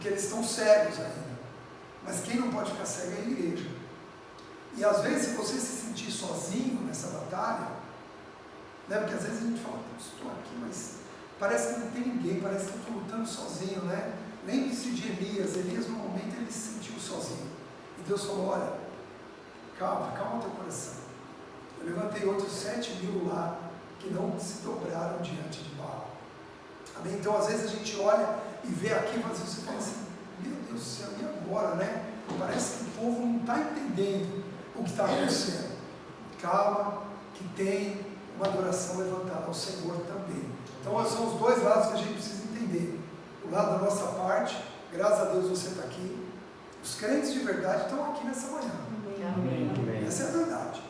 porque eles estão cegos ainda. Mas quem não pode ficar cego é a igreja. E às vezes, se você se sentir sozinho nessa batalha, né? Porque às vezes a gente fala, estou aqui, mas parece que não tem ninguém, parece que eu estou lutando sozinho, né? Lembre-se de Elias. Elias, no momento, ele se sentiu sozinho. E Deus falou, olha, calma o teu coração. Eu levantei outros 7.000 lá, que não se dobraram diante de Baal. Amém? Então, às vezes a gente olha e vê aqui, mas você fala assim, meu Deus do céu, e agora, né? Parece que o povo não está entendendo o que está acontecendo. Calma, que tem uma adoração levantada ao Senhor também. Então, são os dois lados que a gente precisa entender. O lado da nossa parte, graças a Deus você está aqui. Os crentes de verdade estão aqui nessa manhã. Amém. Essa é a verdade.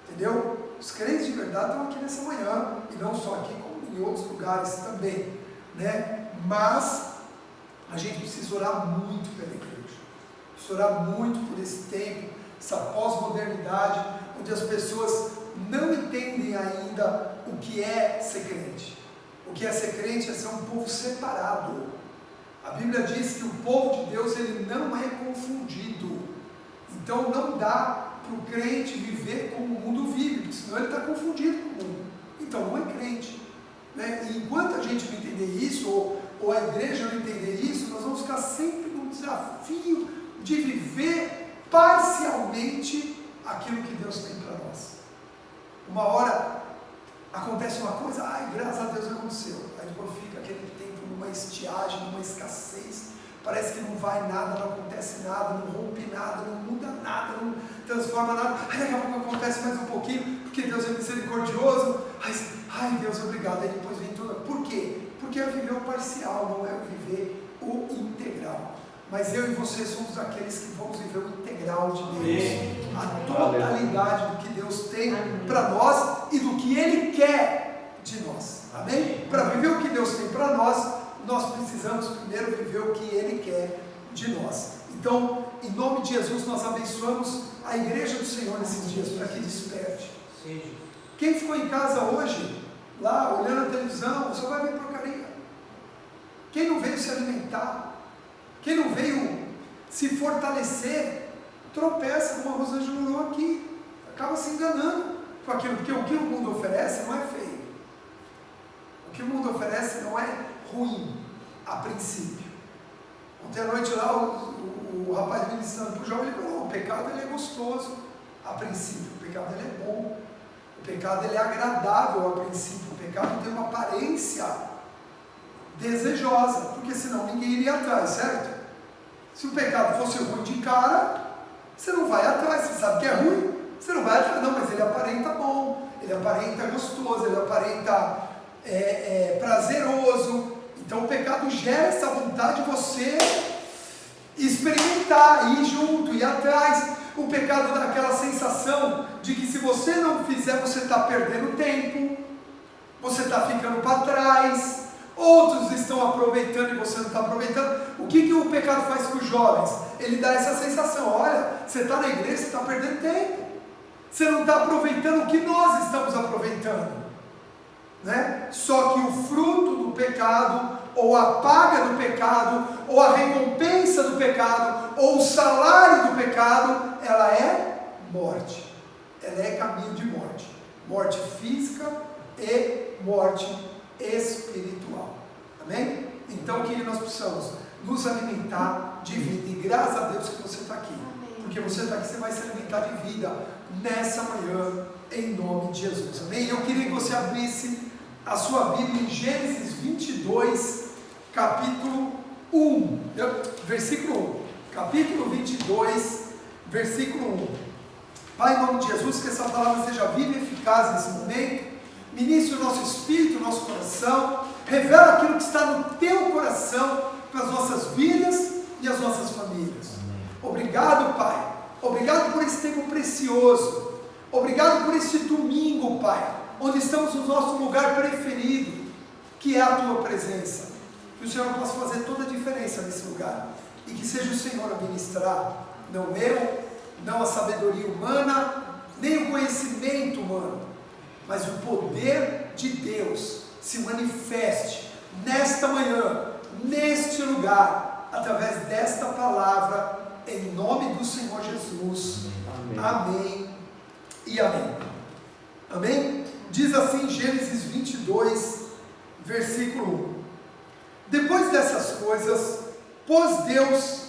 Entendeu? Os crentes de verdade estão aqui nessa manhã. E não só aqui, como em outros lugares também. Né? Mas a gente precisa orar muito pela igreja. Precisa orar muito por esse tempo, essa pós-modernidade, onde as pessoas não entendem ainda o que é ser crente. O que é ser crente é ser um povo separado. A Bíblia diz que o povo de Deus ele não é confundido. Então não dá para o crente viver como o mundo vive, porque senão ele está confundido com o mundo. Então não é crente. Né? E enquanto a gente não entender isso, ou a igreja não entender isso, nós vamos ficar sempre no desafio de viver parcialmente aquilo que Deus tem para nós. Uma hora acontece uma coisa, ai, graças a Deus aconteceu. Aí depois fica aquele tempo numa estiagem, numa escassez, parece que não vai nada, não acontece nada, não rompe nada, não muda nada, não transforma nada. Aí daqui a pouco acontece mais um pouquinho, porque Deus é misericordioso. Ai Deus, obrigado. Aí depois vem tudo. Por quê? Porque é viver o parcial, não é viver o integral. Mas eu e você somos aqueles que vamos viver o integral de Deus. A totalidade do que Deus tem para nós e do que Ele quer de nós. Amém? Para viver o que Deus tem para nós, nós precisamos primeiro viver o que Ele quer de nós. Então, em nome de Jesus, nós abençoamos a igreja do Senhor nesses dias para que desperte. Quem ficou em casa hoje, lá olhando a televisão, só vai ver porcaria. Quem não veio se alimentar, quem não veio se fortalecer, tropeça, como a Rosângela falou aqui, acaba se enganando com aquilo, porque o que o mundo oferece não é feio. O que o mundo oferece não é ruim, a princípio. Ontem à noite lá, o rapaz ministrando para o jovem, ele falou, o pecado ele é gostoso, a princípio, o pecado ele é bom, o pecado ele é agradável a princípio, o pecado tem uma aparência desejosa, porque senão ninguém iria atrás, certo? Se o pecado fosse ruim de cara, você não vai atrás, você sabe que é ruim, você não vai atrás, não, mas ele aparenta bom, ele aparenta gostoso, ele aparenta prazeroso. Então o pecado gera essa vontade de você experimentar, ir junto, ir atrás. O pecado dá aquela sensação de que se você não fizer, você está perdendo tempo, você está ficando para trás, outros estão aproveitando e você não está aproveitando. O que o pecado faz com os jovens? Ele dá essa sensação, olha, você está na igreja, você está perdendo tempo, você não está aproveitando o que nós estamos aproveitando, né? Só que o fruto do pecado, ou a paga do pecado, ou a recompensa do pecado, ou o salário do pecado, ela é morte, ela é caminho de morte, morte física e morte espiritual. Amém? Então o que nós precisamos? Nos alimentar de vida. E graças a Deus que você está aqui. Porque você está aqui, você vai se alimentar de vida nessa manhã, em nome de Jesus. Amém? Eu queria que você abrisse a sua Bíblia em Gênesis 22, capítulo 1, versículo 1. Capítulo 22, versículo 1. Pai, em nome de Jesus, que essa palavra seja viva e eficaz nesse momento. Ministre o nosso espírito, o nosso coração, revela aquilo que está no teu coração para as nossas vidas e as nossas famílias. Obrigado, Pai, obrigado por esse tempo precioso, obrigado por este domingo, Pai, onde estamos no nosso lugar preferido, que é a tua presença. Que o Senhor possa fazer toda a diferença nesse lugar, e que seja o Senhor a ministrar, não eu, não a sabedoria humana, nem o conhecimento humano, mas o poder de Deus se manifeste nesta manhã, neste lugar, através desta palavra, em nome do Senhor Jesus. Amém, amém e amém. Amém? Diz assim Gênesis 22, versículo 1. Depois dessas coisas, pôs Deus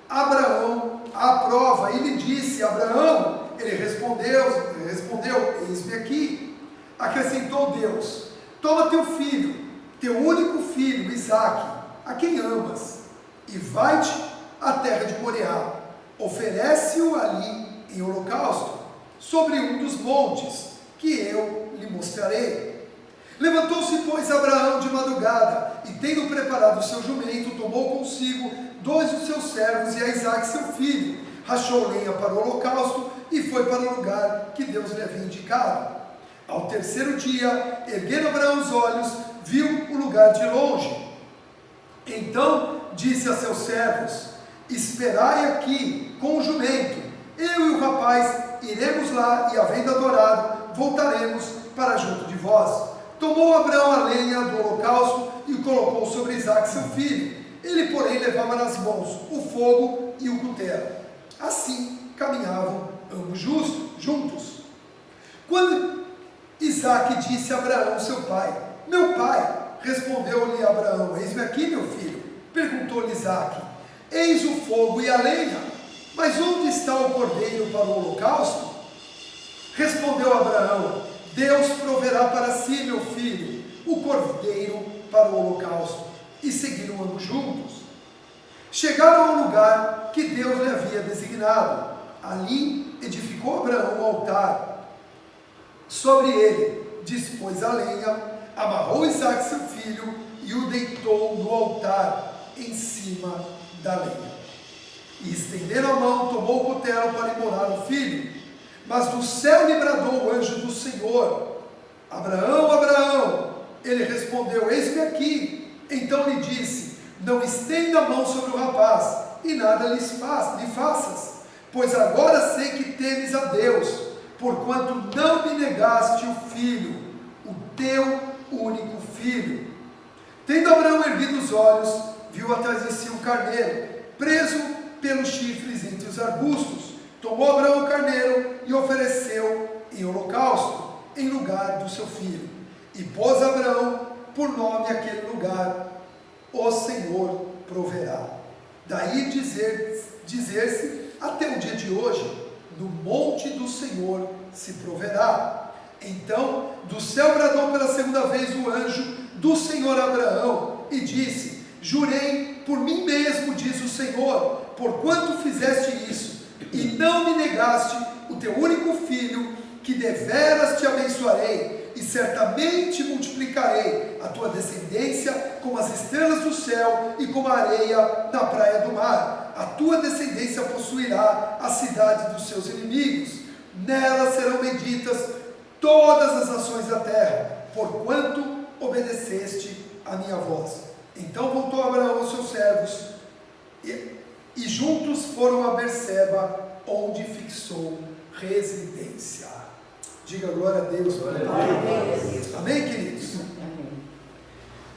Abraão à prova e lhe disse: Abraão. Ele respondeu, eis-me aqui. Acrescentou Deus: toma teu filho, teu único filho, Isaque, a quem amas, e vai-te à terra de Moriá. Oferece-o ali em holocausto, sobre um dos montes, que eu lhe mostrarei. Levantou-se, pois, Abraão de madrugada, e tendo preparado o seu jumento, tomou consigo 2 dos seus servos e a Isaque seu filho, rachou lenha para o holocausto e foi para o lugar que Deus lhe havia indicado. Ao terceiro dia, erguendo Abraão os olhos, viu o lugar de longe. Então disse a seus servos: esperai aqui com o jumento, eu e o rapaz iremos lá, e havendo adorado, voltaremos para junto de vós. Tomou Abraão a lenha do holocausto e o colocou sobre Isaque seu filho. Ele, porém, levava nas mãos o fogo e o cutelo. Assim caminhavam ambos juntos. Quando Isaque disse a Abraão, seu pai: meu pai. Respondeu-lhe Abraão: eis-me aqui, meu filho. Perguntou-lhe Isaque: eis o fogo e a lenha, mas onde está o cordeiro para o holocausto? Respondeu Abraão: Deus proverá para si, meu filho, o cordeiro para o holocausto. E seguiram ambos juntos. Chegaram ao lugar que Deus lhe havia designado. Ali edificou Abraão um altar. Sobre ele dispôs a lenha, amarrou Isaque seu filho e o deitou no altar em cima da lenha. E estendendo a mão, tomou o cutelo para imolar o filho. Mas do céu lhe bradou o anjo do Senhor: Abraão, Abraão. Ele respondeu: eis-me aqui. Então lhe disse: não estenda a mão sobre o rapaz, e nada lhe faças, pois agora sei que temes a Deus, porquanto não me negaste o filho, o teu único filho. Tendo Abraão erguido os olhos, viu atrás de si um carneiro, preso pelos chifres entre os arbustos. Tomou Abraão o carneiro e ofereceu em holocausto, em lugar do seu filho. E pôs Abraão por nome aquele lugar: o Senhor proverá. Daí dizer-se até o dia de hoje: no monte do Senhor se proverá. Então do céu bradou pela segunda vez o anjo do Senhor a Abraão e disse: jurei por mim mesmo, diz o Senhor, porquanto fizeste isso e não me negaste o teu único filho, que deveras te abençoarei, e certamente multiplicarei a tua descendência como as estrelas do céu e como a areia na praia do mar. A tua descendência possuirá a cidade dos seus inimigos. Nela serão benditas todas as nações da terra, porquanto obedeceste a minha voz. Então voltou Abraão aos seus servos e juntos foram a Berseba, onde fixou residência. Diga glória a Deus. Glória a Deus. Amém, queridos? Amém.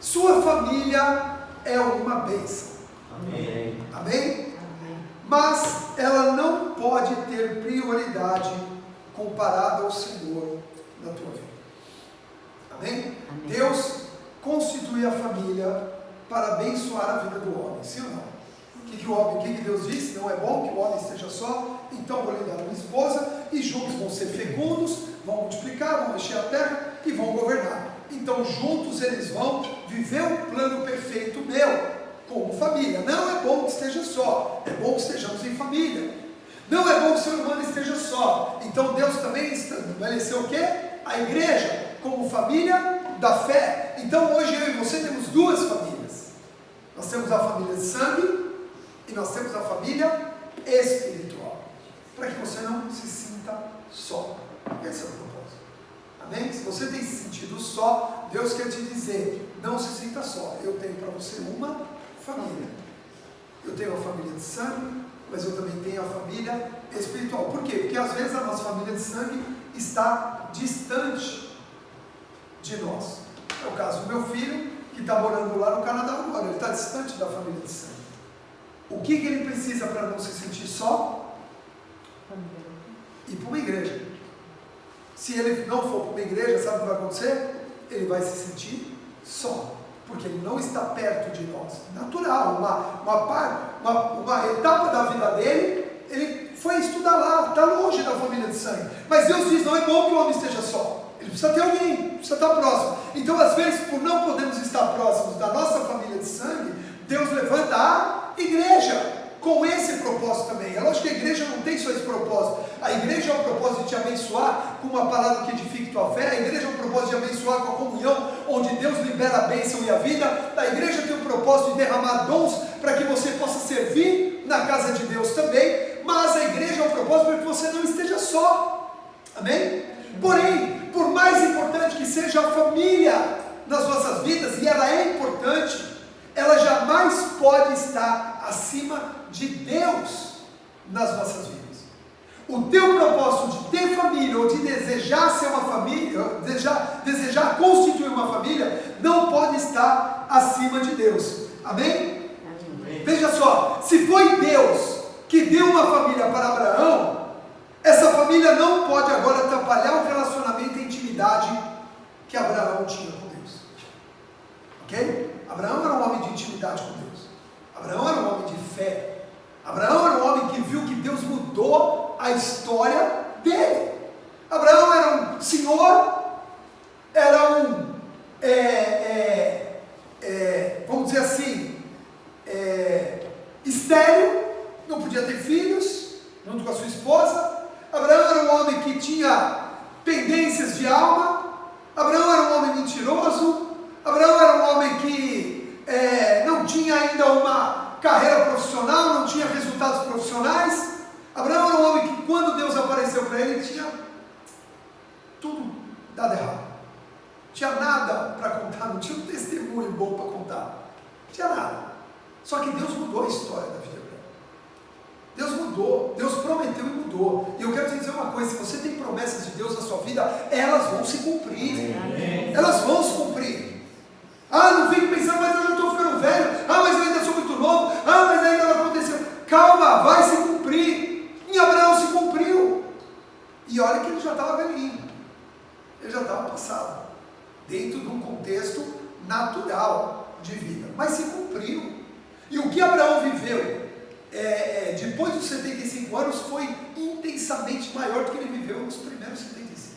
Sua família é uma bênção. Amém. Amém? Amém? Mas ela não pode ter prioridade comparada ao Senhor na tua vida. Amém? Amém. Deus constitui a família para abençoar a vida do homem, sim ou não? O que Deus disse? Não é bom que o homem esteja só, então vou lhe dar uma esposa, e juntos vão ser fecundos, vão multiplicar, vão encher a terra e vão governar. Então juntos eles vão viver o plano perfeito meu, como família. Não é bom que esteja só, é bom que estejamos em família. Não é bom que o ser humano esteja só. Então Deus também estabeleceu o quê? A igreja como família da fé. Então hoje eu e você temos duas famílias. Nós temos a família de sangue e nós temos a família espiritual, para que você não se sinta só. Esse é o propósito. Amém? Se você tem se sentido só, Deus quer te dizer: não se sinta só. Eu tenho para você uma família. Eu tenho a família de sangue, mas eu também tenho a família espiritual. Por quê? Porque às vezes a nossa família de sangue está distante de nós. É o caso do meu filho, que está morando lá no Canadá agora. Ele está distante da família de sangue. O que ele precisa para não se sentir só? Ir para uma igreja. Se ele não for para uma igreja, sabe o que vai acontecer? Ele vai se sentir só, porque ele não está perto de nós. Natural, uma etapa da vida dele, ele foi estudar lá, está longe da família de sangue. Mas Deus diz, não é bom que o homem esteja só. Ele precisa ter alguém, precisa estar próximo. Então, às vezes, por não podermos estar próximos da nossa família de sangue, Deus levanta a igreja com esse propósito também. É lógico que a igreja não tem só esse propósito. A igreja é o propósito de te abençoar com uma palavra que edifique tua fé. A igreja é o propósito de abençoar com a comunhão, onde Deus libera a bênção e a vida. A igreja tem o propósito de derramar dons para que você possa servir na casa de Deus também. Mas a igreja é o propósito para que você não esteja só. Amém? Porém, por mais importante que seja a família nas nossas vidas, e ela é importante, ela jamais pode estar acima de Deus nas nossas vidas. O teu propósito de ter família, ou de desejar ser uma família, desejar constituir uma família, não pode estar acima de Deus. Amém? Amém. Veja só, se foi Deus que deu uma família para Abraão, essa família não pode agora atrapalhar o relacionamento e a intimidade que Abraão tinha com Deus. Ok? Abraão era um homem de intimidade com Deus. Abraão era um homem de fé. Abraão era um homem que viu que Deus mudou a história dele. Abraão era um senhor, era um, vamos dizer assim, estéril, não podia ter filhos, junto com a sua esposa. Abraão era um homem que tinha pendências de alma. Abraão era um homem mentiroso. Abraão era um homem que não tinha ainda uma carreira profissional, não tinha resultados profissionais. Abraão era um homem que, quando Deus apareceu para ele, tinha tudo dado errado. Não tinha nada para contar, não tinha um testemunho bom para contar. Não tinha nada. Só que Deus mudou a história da vida dele. Deus mudou, Deus prometeu e mudou. E eu quero te dizer uma coisa: se você tem promessas de Deus na sua vida, elas vão se cumprir. Amém. Elas vão se cumprir. Ah, não fique pensando, mas eu já estou ficando velho. Ah, mas eu ainda sou muito novo. Ah, mas ainda não aconteceu. Calma, vai se cumprir. Em Abraão se cumpriu. E olha que ele já estava velhinho. Ele já estava passado. Dentro de um contexto natural de vida. Mas se cumpriu. E o que Abraão viveu depois dos 75 anos foi intensamente maior do que ele viveu nos primeiros 75.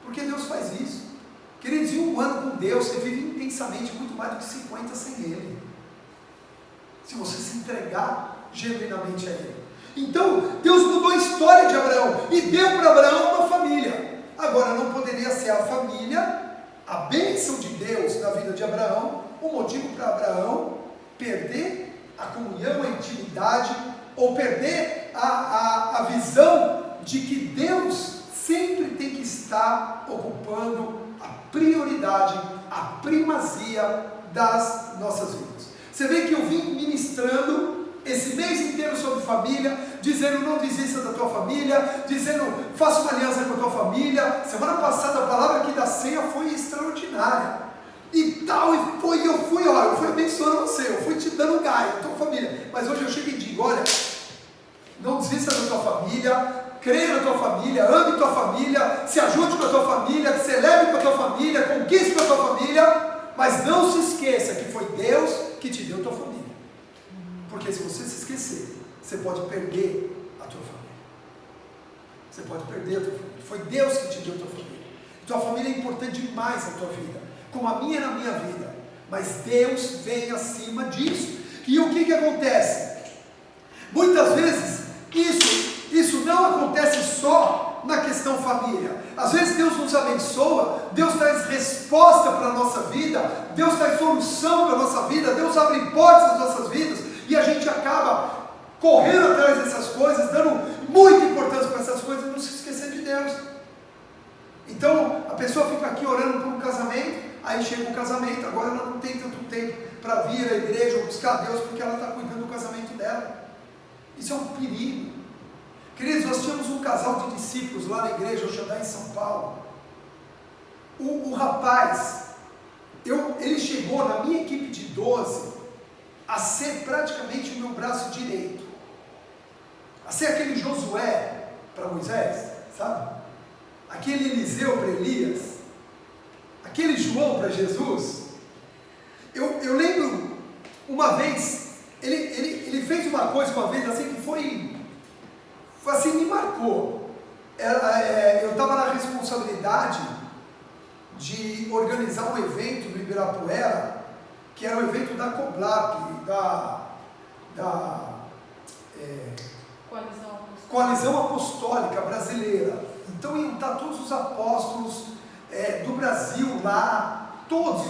Porque Deus faz isso. Queridos, em um ano com Deus, você vive intensamente muito mais do que 50 sem Ele. Se você se entregar genuinamente a Ele. Então, Deus mudou a história de Abraão e deu para Abraão uma família. Agora, não poderia ser a família, a bênção de Deus na vida de Abraão, o motivo para Abraão perder a comunhão, a intimidade, ou perder a visão de que Deus sempre tem que estar ocupando a prioridade, a primazia das nossas vidas. Você vê que eu vim ministrando esse mês inteiro sobre família, dizendo não desista da tua família, dizendo faça uma aliança com a tua família. Semana passada a palavra aqui da ceia foi extraordinária. E tal, eu fui abençoando você, eu fui te dando gás, a tua família. Mas hoje eu chego e digo, olha, não desista da tua família, creia na tua família, ame tua família, se ajude com a tua família, celebre com a tua família, conquiste com a tua família, mas não se esqueça que foi Deus que te deu a tua família. Porque se você se esquecer, você pode perder a tua família. Você pode perder a tua família. Foi Deus que te deu a tua família. Tua família é importante demais na tua vida, como a minha na minha vida, mas Deus vem acima disso. E o que acontece? Muitas vezes isso não acontece só na questão família. Às vezes Deus nos abençoa, Deus traz resposta para a nossa vida, Deus traz solução para a nossa vida, Deus abre portas nas nossas vidas, e a gente acaba correndo atrás dessas coisas, dando muita importância para essas coisas e não se esquecer de Deus. Então a pessoa fica aqui orando por um casamento, aí chega o casamento, agora ela não tem tanto tempo para vir à igreja ou buscar Deus, porque ela está cuidando do casamento dela. Isso é um perigo. Queridos, nós tínhamos um casal de discípulos lá na igreja, Oxandá, em São Paulo. O rapaz, ele chegou na minha equipe de 12, a ser praticamente o meu braço direito, a ser aquele Josué para Moisés, sabe? Aquele Eliseu para Elias, aquele João para Jesus. Eu lembro uma vez, ele fez uma coisa uma vez assim que foi assim, me marcou. Eu estava na responsabilidade de organizar um evento no Ibirapuera, que era o evento da COBLAP, Coalizão Apostólica Brasileira. Então iam estar todos os apóstolos do Brasil lá, todos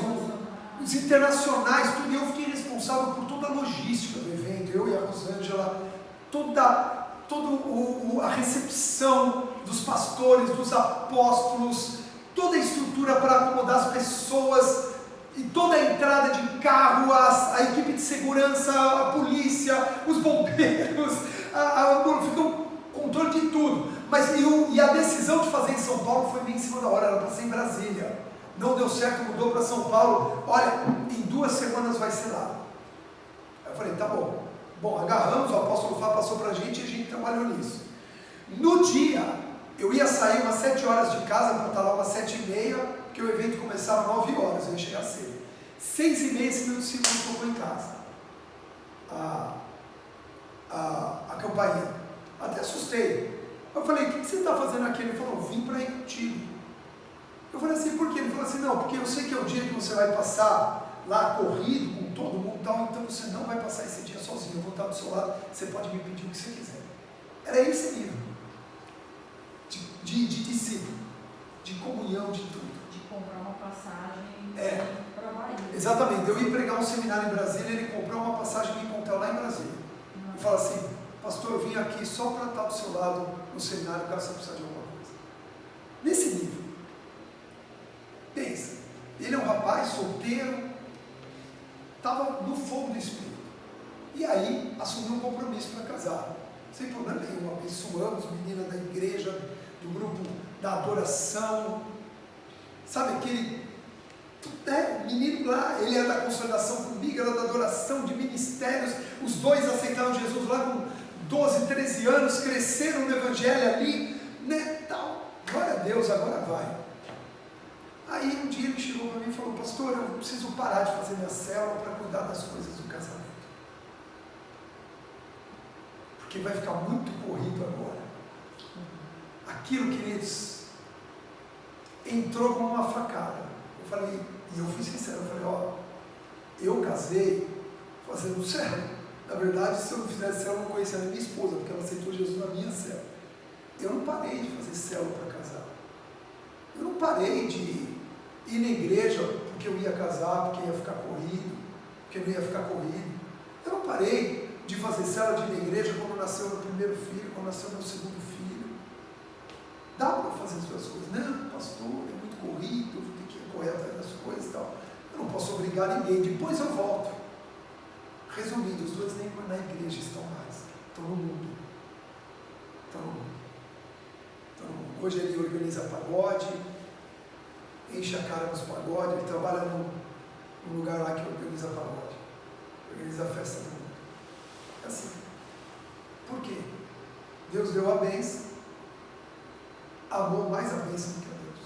os internacionais, tudo, e eu fiquei responsável por toda a logística do evento, eu e a Rosângela, toda a recepção dos pastores, dos apóstolos, toda a estrutura para acomodar as pessoas, e toda a entrada de carro, a equipe de segurança, a polícia, os bombeiros, ficou controle de tudo. Mas e a decisão de fazer em São Paulo foi bem em cima da hora, era para ser em Brasília. Não deu certo, mudou para São Paulo. Olha, em 2 semanas vai ser lá. Aí eu falei, tá bom. Bom, agarramos, o apóstolo Fábio passou para a gente e a gente trabalhou nisso. No dia, eu ia sair umas 7 horas de casa para estar lá umas 7h30, porque o evento começava 9 horas, eu ia chegar cedo. 6h30, esse meu discípulo tocou em casa. A campainha. Até assustei. Eu falei, o que você está fazendo aqui? Ele falou, vim para ir contigo. Eu falei assim, por quê? Ele falou assim, não, porque eu sei que é o dia que você vai passar lá corrido com todo mundo e tal, então você não vai passar esse dia sozinho, eu vou estar do seu lado, você pode me pedir o que você quiser. Era esse nível de discípulo, de comunhão, de tudo. De comprar uma passagem para a Bahia. Exatamente, eu ia pregar um seminário em Brasília, ele comprou uma passagem e me encontrou lá em Brasília. E fala assim, pastor, eu vim aqui só para estar do seu lado no seminário, caso você precisar de alguma coisa. Nesse nível. Pensa, ele é um rapaz solteiro, estava no fogo do Espírito. E aí, assumiu um compromisso para casar. Sem problema nenhum, abençoamos, menina da igreja, do grupo da adoração. Sabe aquele menino lá, ele era da consolidação comigo, era da adoração, de ministérios. Os dois aceitaram Jesus lá com 12, 13 anos, cresceram no evangelho ali, né, tal. Glória a Deus, agora vai. Aí um dia ele chegou para mim e falou, pastor, eu preciso parar de fazer minha célula para cuidar das coisas do casamento. Porque vai ficar muito corrido agora. Aquilo, queridos, entrou como uma facada. Eu falei, e eu fui sincero, eu falei, eu casei fazendo célula. Na verdade, se eu não fizesse célula, eu não conhecia a minha esposa, porque ela aceitou Jesus na minha célula. Eu não parei de fazer célula para casar. Eu não parei de ir na igreja porque eu ia casar, porque ia ficar corrido, porque eu não ia ficar corrido. Eu não parei de fazer célula de ir na igreja quando nasceu meu primeiro filho, quando nasceu meu segundo filho. Dá para fazer as duas coisas. Não, pastor, é muito corrido, eu vou ter que correr atrás das coisas e tal. Eu não posso obrigar ninguém, depois eu volto. Resumindo, os dois nem na igreja estão mais, estão no mundo. Hoje ele organiza pagode, enche a cara nos pagodes, ele trabalha num lugar lá que organiza pagode, organiza a festa do mundo. É assim. Por quê? Deus deu a bênção, amou mais a bênção do que a Deus.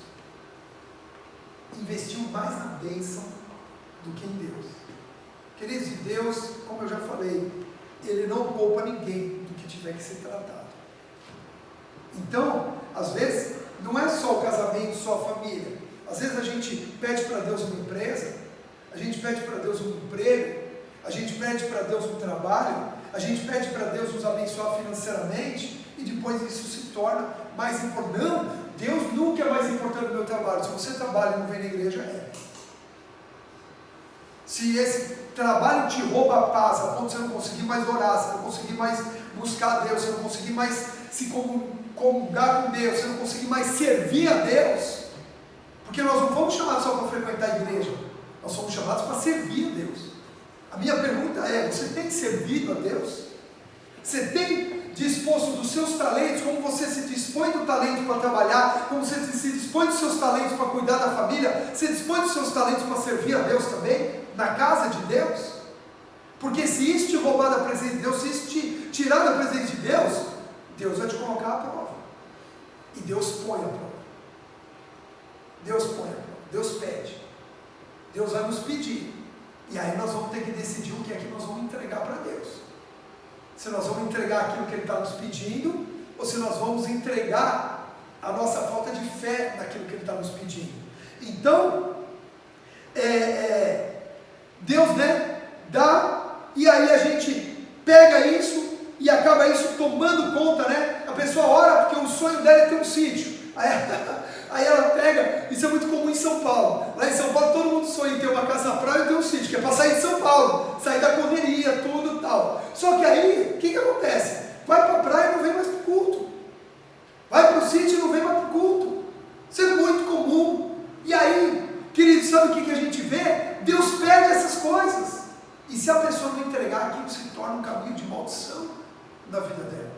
Investiu mais na bênção do que em Deus. Queridos, Deus, como eu já falei, Ele não poupa ninguém do que tiver que ser tratado. Então, às vezes, não é só o casamento, só a família. Às vezes a gente pede para Deus uma empresa, a gente pede para Deus um emprego, a gente pede para Deus um trabalho, a gente pede para Deus nos abençoar financeiramente, e depois isso se torna mais importante. Não, Deus nunca é mais importante do meu trabalho. Se você trabalha e não vem na igreja, é. Se esse trabalho te rouba a paz, a ponto de você não conseguir mais orar, você não conseguir mais buscar a Deus, você não conseguir mais se comungar com Deus, você não conseguir mais servir a Deus, porque nós não fomos chamados só para frequentar a igreja, nós somos chamados para servir a Deus. A minha pergunta é, você tem servido a Deus? Você tem disposto dos seus talentos, como você se dispõe do talento para trabalhar, como você se dispõe dos seus talentos para cuidar da família, você dispõe dos seus talentos para servir a Deus também, na casa de Deus? Porque se isso te roubar da presença de Deus, se isso te tirar da presença de Deus, Deus vai te colocar à prova. E Deus põe a prova. Deus põe a prova. Deus pede. Deus vai nos pedir. E aí nós vamos ter que decidir o que é que nós vamos entregar para Deus. Se nós vamos entregar aquilo que Ele está nos pedindo, ou se nós vamos entregar a nossa falta de fé naquilo que Ele está nos pedindo. Então, Deus, dá, e aí a gente pega isso e acaba isso tomando conta, A pessoa ora porque o sonho dela é ter um sítio. Aí ela pega, isso é muito comum em São Paulo. Lá em São Paulo todo mundo sonha em ter uma casa na praia e ter um sítio, que é para sair de São Paulo, sair da correria, tudo tal. Só que aí, o que acontece? Vai para a praia e não vem mais para o culto. Vai para o sítio e não vem mais para o culto. Isso é muito comum. E aí, queridos, sabe o que a gente vê? Deus pede essas coisas. E se a pessoa não entregar, aquilo se torna um caminho de maldição na vida dela.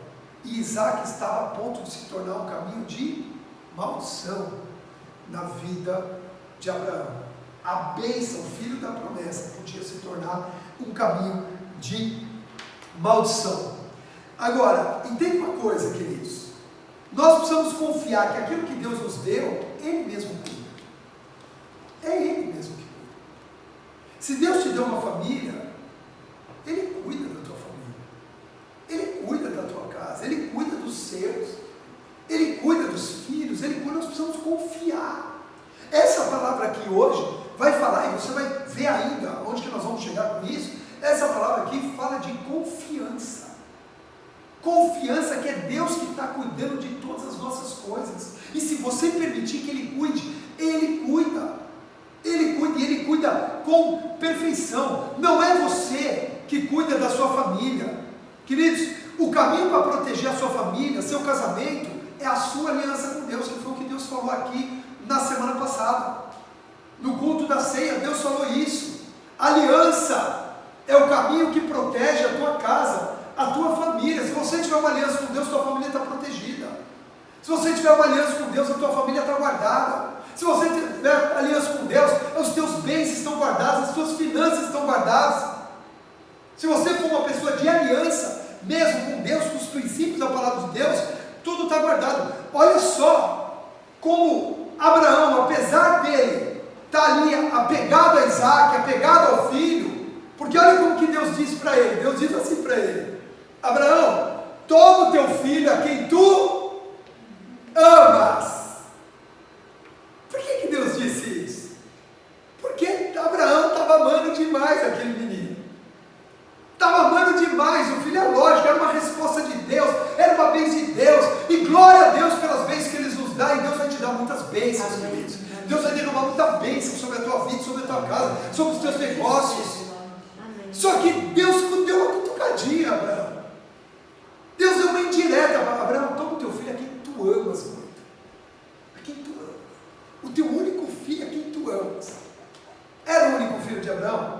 E Isaac estava a ponto de se tornar um caminho de maldição na vida de Abraão. A bênção, o filho da promessa, podia se tornar um caminho de maldição. Agora, entenda uma coisa, queridos. Nós precisamos confiar que aquilo que Deus nos deu, Ele mesmo cuida. É Ele mesmo que cuida. Se Deus te deu uma família, Ele cuida da tua família. Ele cuida da tua casa. Ele cuida dos seus. Ele cuida dos filhos. Ele cuida, nós precisamos confiar. Essa palavra aqui hoje vai falar, e você vai ver ainda onde que nós vamos chegar com isso. Essa palavra aqui fala de confiança. Confiança que é Deus que está cuidando de todas as nossas coisas. E se você permitir que Ele cuide, Ele cuida. Ele cuida, e Ele cuida com perfeição. Não é você que cuida da sua família. Queridos, o caminho para proteger a sua família, seu casamento, é a sua aliança com Deus, que foi o que Deus falou aqui na semana passada. No culto da ceia, Deus falou isso. Aliança é o caminho que protege a tua casa, a tua família. Se você tiver uma aliança com Deus, tua família está protegida. Se você tiver uma aliança com Deus, a tua família está guardada. Se você tiver aliança com Deus, os teus bens estão guardados, as tuas finanças estão guardadas. Se você for uma pessoa de aliança, mesmo com Deus, com os princípios da palavra de Deus, tudo está guardado. Olha só como Abraão, apesar dele estar ali apegado a Isaac, apegado ao filho, porque olha como que Deus disse para ele. Deus diz assim para ele: Abraão, toma o teu filho a quem tu amas. Por que Deus disse isso? Porque Abraão estava amando demais aquele menino. Estava amando demais, o filho é lógico, era uma resposta de Deus, era uma bênção de Deus, e glória a Deus pelas bênçãos que Ele nos dá, e Deus vai te dar muitas bênçãos, queridos. Deus vai derramar muita bênção sobre a tua vida, sobre a tua casa, sobre os teus negócios. Só que Deus deu uma cutucadinha, Abraão. Deus deu uma indireta, Abraão, toma o teu filho a quem tu amas muito. A quem tu amas. O teu único filho a quem tu amas. Era o único filho de Abraão?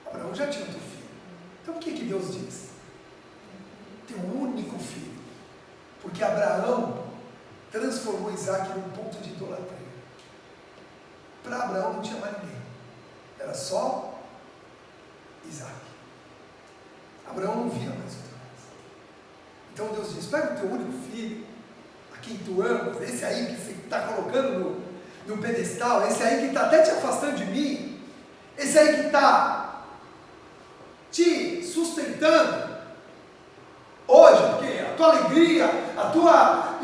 Abraão já tinha outro filho. Então o que Deus diz? Teu único filho. Porque Abraão transformou Isaac num ponto de idolatria. Para Abraão não tinha mais ninguém. Era só Isaac. Abraão não via mais outra coisa. Então Deus diz: pega o teu único filho, a quem tu amas, esse aí que você está colocando no pedestal, esse aí que está até te afastando de mim, esse aí que está te sustentando hoje, porque a tua alegria, a tua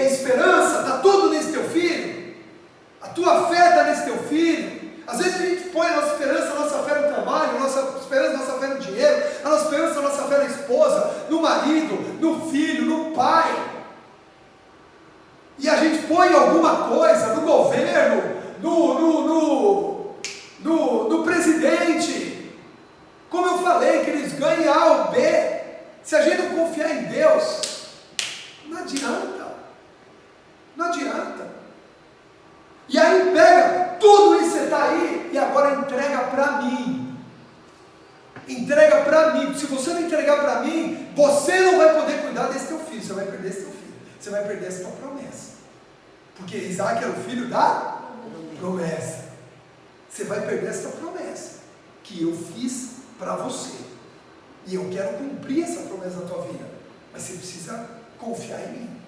esperança está tudo nesse teu filho, a tua fé está nesse teu filho. Às vezes a gente põe a nossa esperança, a nossa fé no trabalho, a nossa esperança, a nossa fé no dinheiro, a nossa esperança, a nossa fé na esposa, no marido, no filho, no pai, e a gente põe alguma coisa no governo, no presidente. Como eu falei, que eles ganhem A ou B. Se a gente não confiar em Deus, não adianta. Não adianta. E aí pega tudo isso que está aí e agora entrega para mim. Entrega para mim. Se você não entregar para mim, você não vai poder cuidar desse teu filho. Você vai perder esse teu filho. Você vai perder essa tua promessa. Porque Isaac era o filho da promessa. você vai perder essa promessa que eu fiz para você. E eu quero cumprir essa promessa na tua vida. Mas você precisa confiar em mim.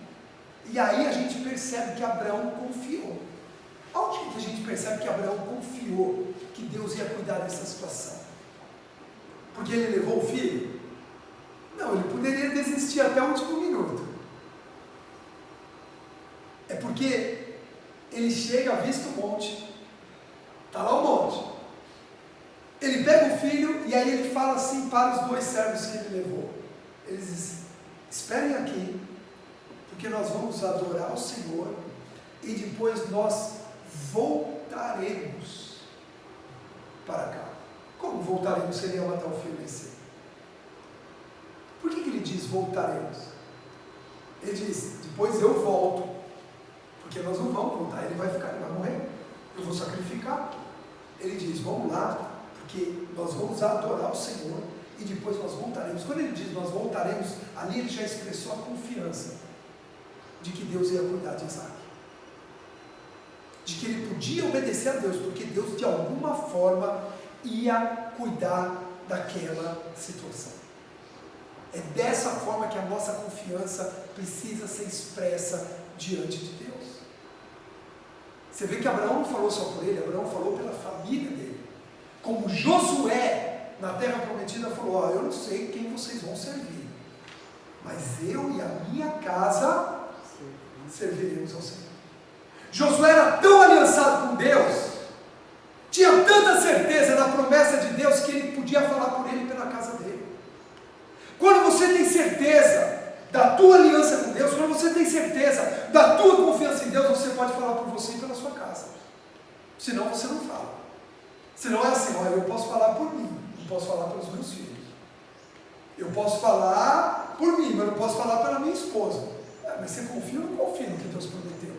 E aí a gente percebe que Abraão confiou. Onde que a gente percebe que Abraão confiou que Deus ia cuidar dessa situação? Porque ele levou o filho? Não, ele poderia desistir até o último minuto. É porque ele chega, avista o monte. Está lá o monte. Ele pega o filho e aí ele fala assim para os 2 servos que ele levou. Ele diz: esperem aqui, porque nós vamos adorar o Senhor e depois nós voltaremos para cá. Como voltaremos? Seria matar o filho em si. Por que ele diz voltaremos? Ele diz: depois eu volto, porque nós não vamos voltar, ele vai ficar, ele vai morrer, eu vou sacrificar. Ele diz: vamos lá, porque nós vamos adorar o Senhor e depois nós voltaremos. Quando ele diz nós voltaremos, ali ele já expressou a confiança de que Deus ia cuidar de Isaac, de que ele podia obedecer a Deus, porque Deus de alguma forma ia cuidar daquela situação. É dessa forma que a nossa confiança precisa ser expressa diante de Deus. Você vê que Abraão não falou só por ele, Abraão falou pela família dele. Como Josué, na terra prometida, falou: eu não sei quem vocês vão servir, mas eu e a minha casa serviremos ao Senhor. Josué era tão aliançado com Deus, tinha tanta certeza da promessa de Deus, que ele podia falar por ele e pela casa dele. Quando você tem certeza da tua aliança com Deus, quando você tem certeza da tua confiança em Deus, você pode falar por você e pela sua casa. Senão você não fala. Senão é assim: olha, eu posso falar por mim, não posso falar pelos meus filhos. Eu posso falar por mim, mas não posso falar pela minha esposa. Mas você confia ou não confia no que Deus prometeu?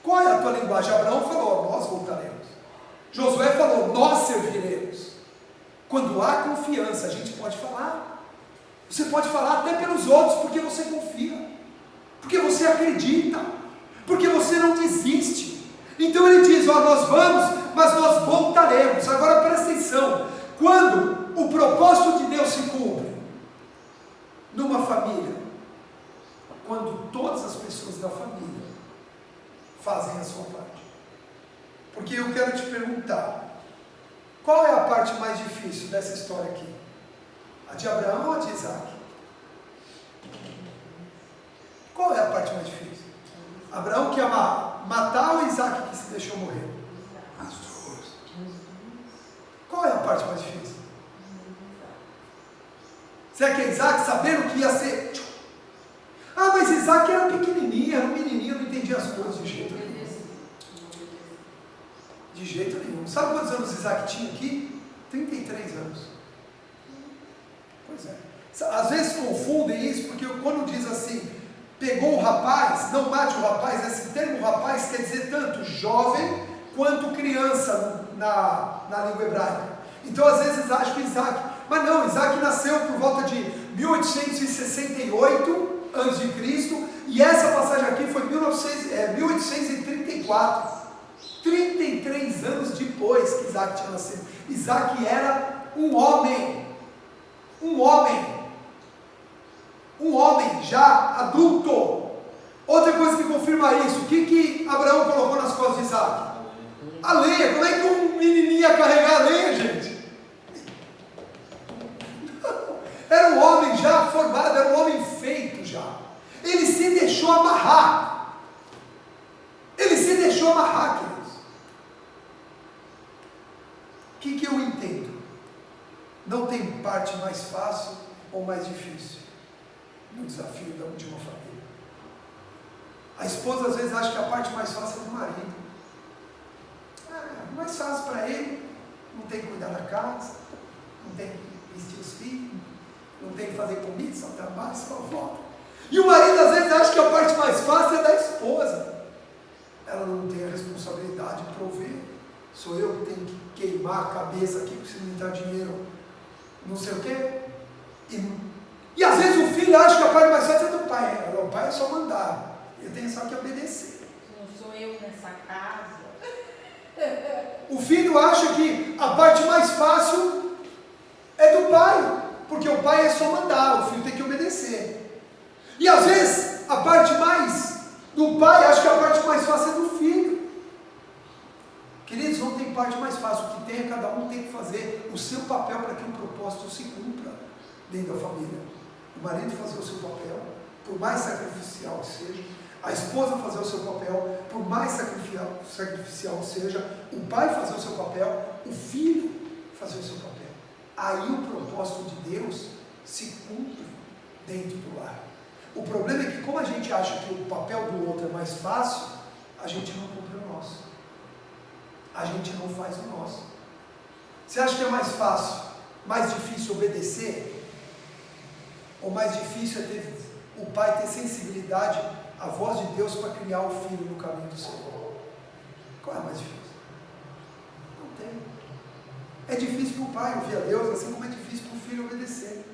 Qual é a tua linguagem? Abraão falou: nós voltaremos. Josué falou: nós serviremos. Quando há confiança, a gente pode falar. Você pode falar até pelos outros, porque você confia, porque você acredita, porque você não desiste. Então ele diz: ó, nós vamos, mas nós voltaremos. Agora presta atenção: quando o propósito de Deus se cumpre numa família, quando todas as pessoas da família fazem a sua parte. Porque eu quero te perguntar: qual é a parte mais difícil dessa história aqui? A de Abraão ou a de Isaac? Qual é a parte mais difícil? Abraão que ia matar ou Isaac que se deixou morrer? As duas. Qual é a parte mais difícil? Será que é Isaac sabendo que ia ser? Ah, mas Isaac era pequenininho, era um menininho, não entendia as coisas de jeito nenhum. De jeito nenhum. Sabe quantos anos Isaac tinha aqui? 33 anos. Pois é. Às vezes confundem isso, porque quando diz assim, pegou o rapaz, não mate o rapaz, esse termo rapaz quer dizer tanto jovem quanto criança na língua hebraica. Então às vezes acham que Isaac, mas não, Isaac nasceu por volta de 1868 a.C., e essa passagem aqui foi 1834, 33 anos depois que Isaac tinha nascido. Isaac era um homem já adulto. Outra coisa que confirma isso: o que Abraão colocou nas costas de Isaac? A lenha. Como é que um menininho ia carregar a lenha, gente? Não. Era um homem já formado, era um homem feito já. Ele se deixou amarrar. Queridos. O que eu entendo? Não tem parte mais fácil ou mais difícil no desafio de uma família. A esposa às vezes acha que a parte mais fácil é do marido. Mais fácil para ele, não tem que cuidar da casa, não tem que vestir os filhos, não tem que fazer comida, só trabalha, só volta. E o marido às vezes acha que a parte mais fácil é da esposa. Ela não tem a responsabilidade de prover. Sou eu que tenho que queimar a cabeça aqui, porque se não me dar dinheiro, não sei o quê. E às vezes o filho acha que a parte mais fácil é do pai. O pai é só mandar. Ele tem só que obedecer. Não sou eu nessa casa. O filho acha que a parte mais fácil é do pai, porque o pai é só mandar, o filho tem que obedecer. E às vezes a parte mais do pai acha que a parte mais fácil é do filho. Queridos, não tem parte mais fácil. O que tem é cada um tem que fazer o seu papel para que o propósito se cumpra dentro da família. O marido fazer o seu papel, por mais sacrificial que seja. A esposa fazer o seu papel, por mais sacrificial que seja. O pai fazer o seu papel, o filho fazer o seu papel. Aí o propósito de Deus se cumpre dentro do lar. O problema é que, como a gente acha que o papel do outro é mais fácil, a gente não cumpre o nosso. A gente não faz o nosso. Você acha que é mais fácil, mais difícil obedecer? Ou mais difícil é o pai ter sensibilidade à voz de Deus para criar o filho no caminho do Senhor? Qual é mais difícil? Não tem. É difícil para o pai ouvir a Deus, assim como é difícil para o filho obedecer.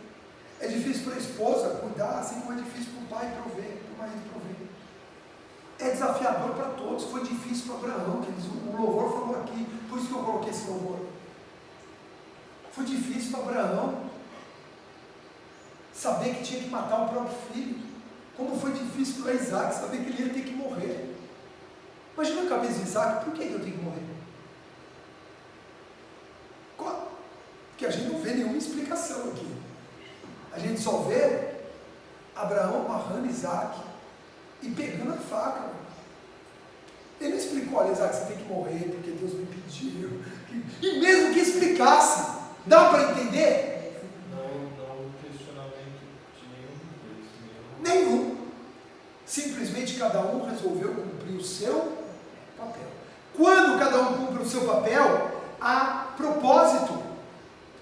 É difícil para a esposa cuidar, assim como é difícil para o pai prover, para o marido prover. É desafiador para todos. Foi difícil para Abraão, que o louvor falou aqui, por isso que eu coloquei esse louvor. Foi difícil para Abraão saber que tinha que matar o próprio filho. Como foi difícil para Isaac saber que ele ia ter que morrer. Imagina a cabeça de Isaac, por que eu tenho que morrer? Porque a gente não vê nenhuma explicação aqui. A gente só vê Abraão amarrando Isaac e pegando a faca. Ele não explicou, olha Isaac, você tem que morrer porque Deus me pediu. E mesmo que explicasse, dá para entender? Não questionamento de nenhum. Simplesmente cada um resolveu cumprir o seu papel. Quando cada um cumpre o seu papel, há propósito.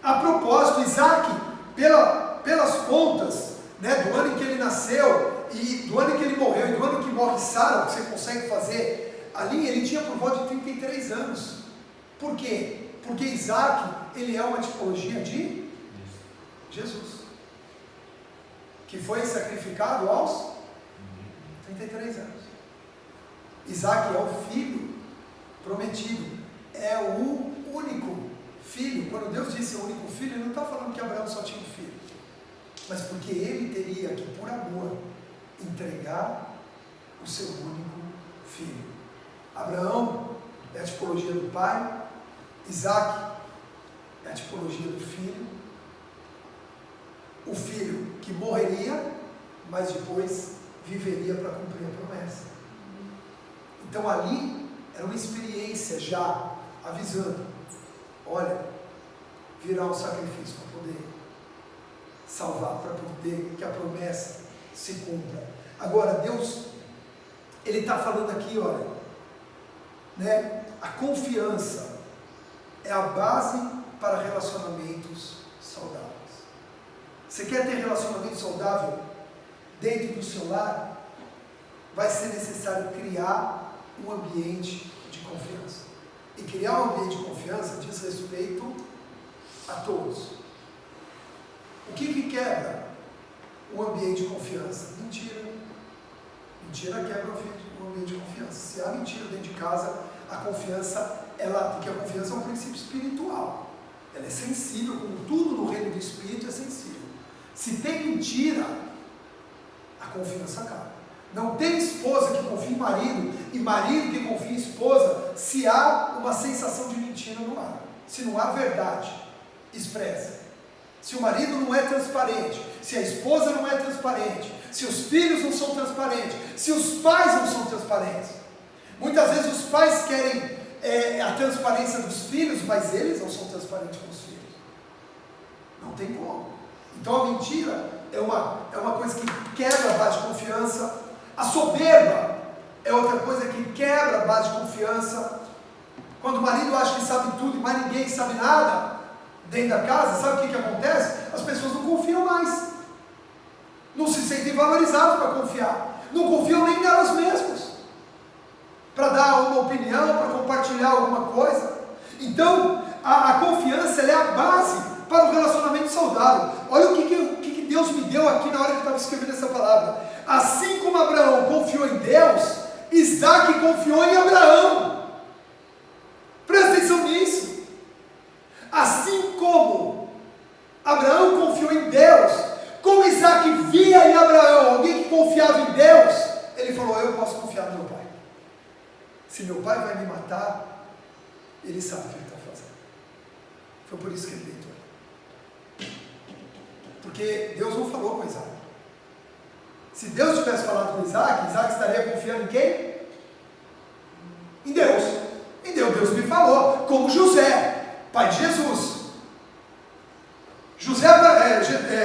A propósito, Isaac, pelas contas, né, do ano em que ele nasceu, e do ano em que ele morreu, e do ano que morre Sara, que você consegue fazer, ali ele tinha por volta de 33 anos. Por quê? Porque Isaac, ele é uma tipologia de Jesus, que foi sacrificado aos 33 anos. Isaac é o filho prometido, é o único filho. Quando Deus disse o único filho, ele não está falando que Abraão só tinha um filho, mas porque ele teria que, por amor, entregar o seu único filho. Abraão é a tipologia do pai, Isaac é a tipologia do filho, o filho que morreria, mas depois viveria para cumprir a promessa. Então ali era uma experiência já avisando, olha, virá um sacrifício para poder salvar, para poder que a promessa se cumpra. Agora Deus, Ele está falando aqui, olha, né, a confiança é a base para relacionamentos saudáveis. Você quer ter relacionamento saudável dentro do seu lar? Vai ser necessário criar um ambiente de confiança. E criar um ambiente de confiança diz respeito a todos. O que quebra um ambiente de confiança? Mentira. Mentira quebra um ambiente de confiança. Se há mentira dentro de casa, a confiança, porque a confiança é um princípio espiritual. Ela é sensível, como tudo no reino do Espírito é sensível. Se tem mentira, a confiança acaba. Não tem esposa que confie em marido e marido que confie em esposa se há uma sensação de mentira no ar. Se não há verdade expressa. Se o marido não é transparente, se a esposa não é transparente, se os filhos não são transparentes, se os pais não são transparentes. Muitas vezes os pais querem a transparência dos filhos, mas eles não são transparentes com os filhos. Não tem como. Então a mentira é uma coisa que quebra a base de confiança. A soberba é outra coisa que quebra a base de confiança. Quando o marido acha que sabe tudo e mais ninguém sabe nada dentro da casa, sabe o que acontece? As pessoas não confiam mais. Não se sentem valorizados para confiar. Não confiam nem nelas mesmas. Para dar uma opinião, para compartilhar alguma coisa. Então, a confiança ela é a base para o relacionamento saudável. Olha o que Deus me deu aqui na hora que eu estava escrevendo essa palavra. Assim como Abraão confiou em Deus, Isaac confiou em Abraão. Assim como Abraão confiou em Deus, como Isaac via em Abraão alguém que confiava em Deus, ele falou: eu posso confiar no meu pai. Se meu pai vai me matar, ele sabe o que ele está fazendo. Foi por isso que ele deitou. Porque Deus não falou com Isaac. Se Deus tivesse falado com Isaac, Isaac estaria confiando em quem? Em Deus. Em Deus, Deus me falou. Como José, pai de Jesus.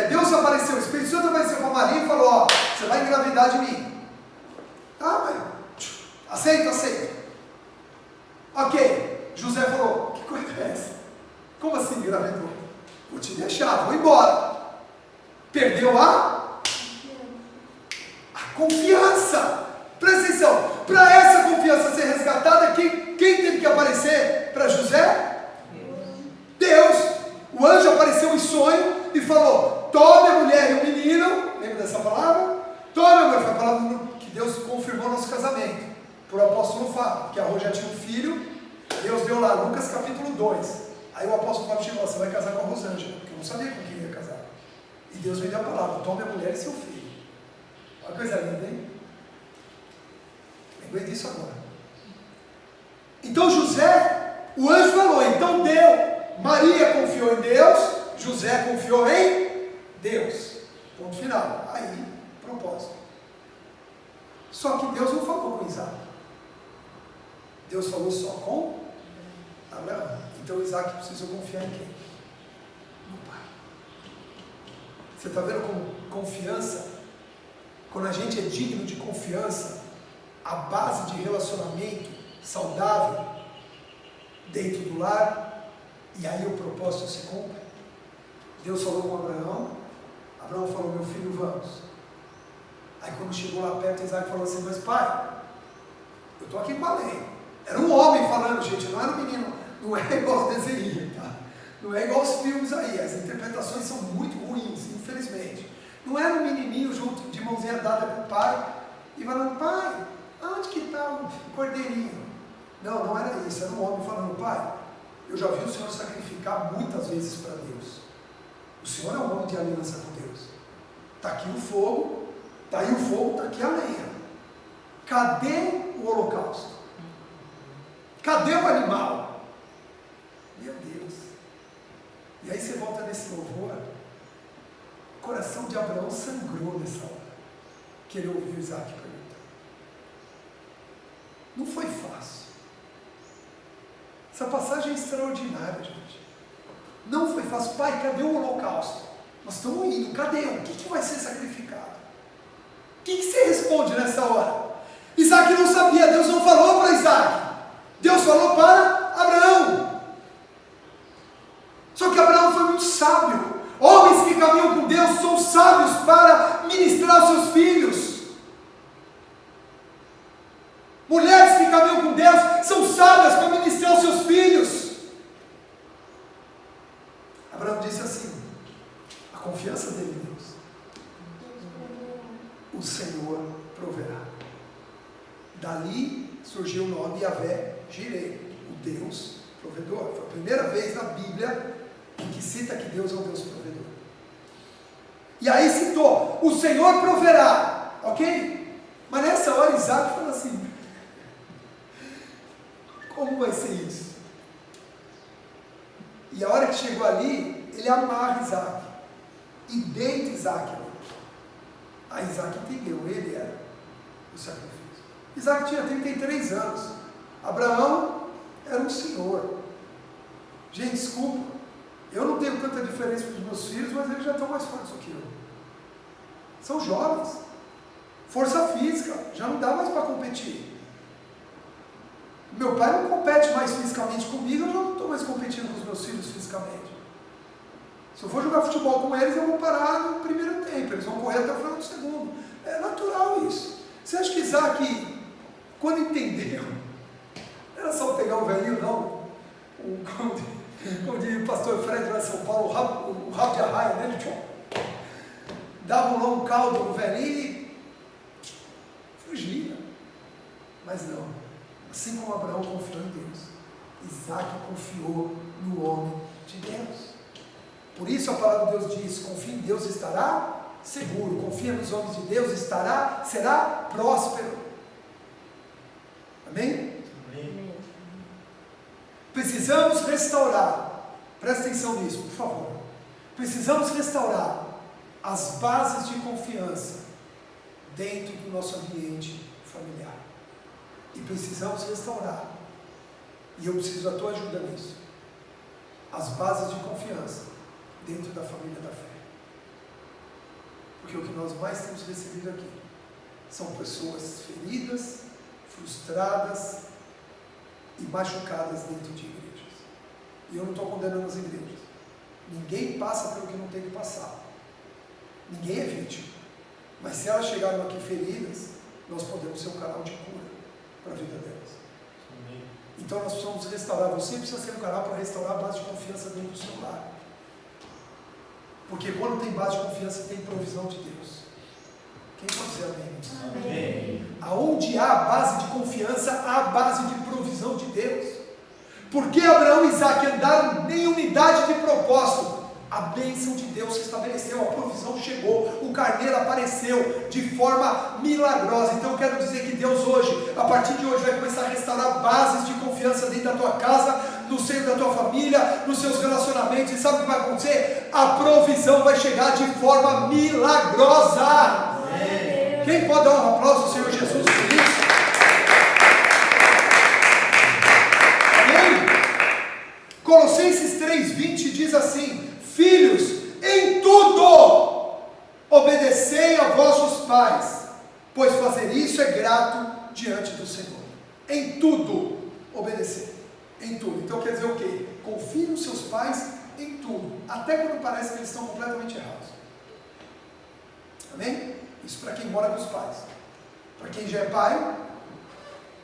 Deus apareceu, o Espírito Santo apareceu para Maria e falou: ó, você vai engravidar de mim. Ah, mas aceito. Ok. José falou: que coisa é essa? Como assim engravidou? Vou te deixar, vou embora. Perdeu a confiança. Presta atenção. Para essa confiança ser resgatada, quem teve que aparecer para José? Deus. O anjo apareceu em sonho e falou: tome a mulher e o menino. Lembra dessa palavra? Tome a mulher. Foi a palavra que Deus confirmou nosso casamento. Por apóstolo Fábio, que a Rô já tinha um filho. Deus deu lá, Lucas capítulo 2. Aí o apóstolo Fábio chegou: você vai casar com a Rosângela, porque eu não sabia com quem ia casar. E Deus me deu a palavra: tome a mulher e seu filho. Olha que coisa linda, hein? Lembrei disso agora. Então José, o anjo falou, então deu. Maria confiou em Deus, José confiou em Deus. Ponto final. Aí, propósito. Só que Deus não falou com Isaac. Deus falou só com Abraão. Então Isaac precisou confiar em quem? No pai. Você está vendo como confiança? Quando a gente é digno de confiança, a base de relacionamento saudável dentro do lar, e aí o propósito se cumpre. Deus falou com Abraão, Abraão falou: meu filho, vamos. Aí quando chegou lá perto, Isaac falou assim: mas pai, eu estou aqui com a lei. Era um homem falando, gente, não era um menino, não é igual os desenhos, tá? Não é igual os filmes aí, as interpretações são muito ruins, infelizmente. Não era um menininho junto, de mãozinha dada com o pai, e falando: pai, onde que está o cordeirinho? Não, não era isso, era um homem falando: pai, eu já vi o Senhor sacrificar muitas vezes para Deus. O Senhor é um homem de aliança com Deus. Está aqui o fogo, está aí o fogo, está aqui a lenha. Cadê o holocausto? Cadê o animal? Meu Deus. E aí você volta nesse louvor, o coração de Abraão sangrou nessa hora, que ele ouviu Isaac perguntar. Não foi fácil. Essa passagem é extraordinária, gente. Não foi fácil. Pai, cadê o holocausto? Nós estamos indo, cadê? O que vai ser sacrificado? O que você responde nessa hora? Isaac não sabia, Deus não falou para Isaac. Deus falou para Abraão. Só que Abraão foi muito sábio. Homens que caminham com Deus são sábios para ministrar aos seus filhos. Mulheres que caminham com Deus são sábias para ministrar aos seus filhos. Abraão disse assim, a confiança dele em Deus: o Senhor proverá. Dali surgiu o nome Yahvé Jireh, o Deus provedor. Foi a primeira vez na Bíblia em que cita que Deus é um Deus provedor. E aí citou: o Senhor proverá, ok? Mas nessa hora Isaac fala assim: como vai ser isso? E a hora que chegou ali, ele amarra Isaac e deita Isaac ali. Aí Isaac entendeu, ele era o sacrifício. Isaac tinha 33 anos, Abraão era um senhor. Gente, desculpa, eu não tenho tanta diferença com os meus filhos, mas eles já estão mais fortes do que eu. São jovens, força física, já não dá mais para competir. Meu pai não compete mais fisicamente comigo, eu já não estou mais competindo com os meus filhos fisicamente. Se eu for jogar futebol com eles, eu vou parar no primeiro tempo, eles vão correr até o final do segundo. É natural isso. Você acha que Isaac, quando entendeu, não era só pegar o velhinho, não? Como diz o pastor Fred lá em São Paulo, o rabo de arraia, né? Ele dava um caldo no velhinho e fugia. Mas não. Assim como Abraão confiou em Deus, Isaac confiou no homem de Deus. Por isso a palavra de Deus diz: confia em Deus e estará seguro, confia nos homens de Deus e será próspero. Amém? Amém. Precisamos restaurar, presta atenção nisso, por favor. Precisamos restaurar as bases de confiança dentro do nosso ambiente familiar. E precisamos restaurar, e eu preciso da tua ajuda nisso, as bases de confiança dentro da família da fé. Porque o que nós mais temos recebido aqui são pessoas feridas, frustradas e machucadas dentro de igrejas. E eu não estou condenando as igrejas. Ninguém passa pelo que não tem que passar. Ninguém é vítima. Mas se elas chegaram aqui feridas, nós podemos ser um canal de cura para a vida delas. Amém. Então nós precisamos restaurar. Você precisa ser um canal para restaurar a base de confiança dentro do seu lar. Porque quando tem base de confiança, tem provisão de Deus. Quem pode dizer amém? Amém. Aonde há a base de confiança, há a base de provisão de Deus. Porque Abraão e Isaac andaram em unidade de propósito. A bênção de Deus se estabeleceu, a provisão chegou, o carneiro apareceu de forma milagrosa. Então eu quero dizer que Deus hoje, a partir de hoje, vai começar a restaurar bases de confiança dentro da tua casa, no seio da tua família, nos seus relacionamentos. E sabe o que vai acontecer? A provisão vai chegar de forma milagrosa. Amém. Quem pode dar um aplauso ao Senhor Jesus por isso? Amém? Colossenses 3:20 diz assim: filhos, em tudo obedecei a vossos pais, pois fazer isso é grato diante do Senhor. Em tudo obedecer, em tudo. Então quer dizer o quê? Confie nos seus pais em tudo, até quando parece que eles estão completamente errados. Amém? Isso para quem mora com os pais. Para quem já é pai,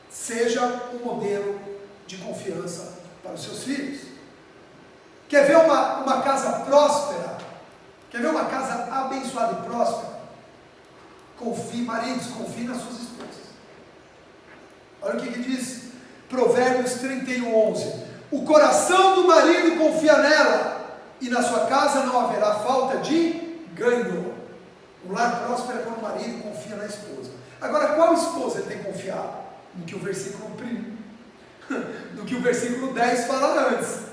seja um modelo de confiança para os seus filhos. Quer ver uma casa próspera? Quer ver uma casa abençoada e próspera? Confie, maridos, confie nas suas esposas. Olha o que diz Provérbios 31:11. O coração do marido confia nela, e na sua casa não haverá falta de ganho. Um lar próspero é quando o marido confia na esposa. Agora, qual esposa ele tem que confiar? No que o versículo 10 fala antes.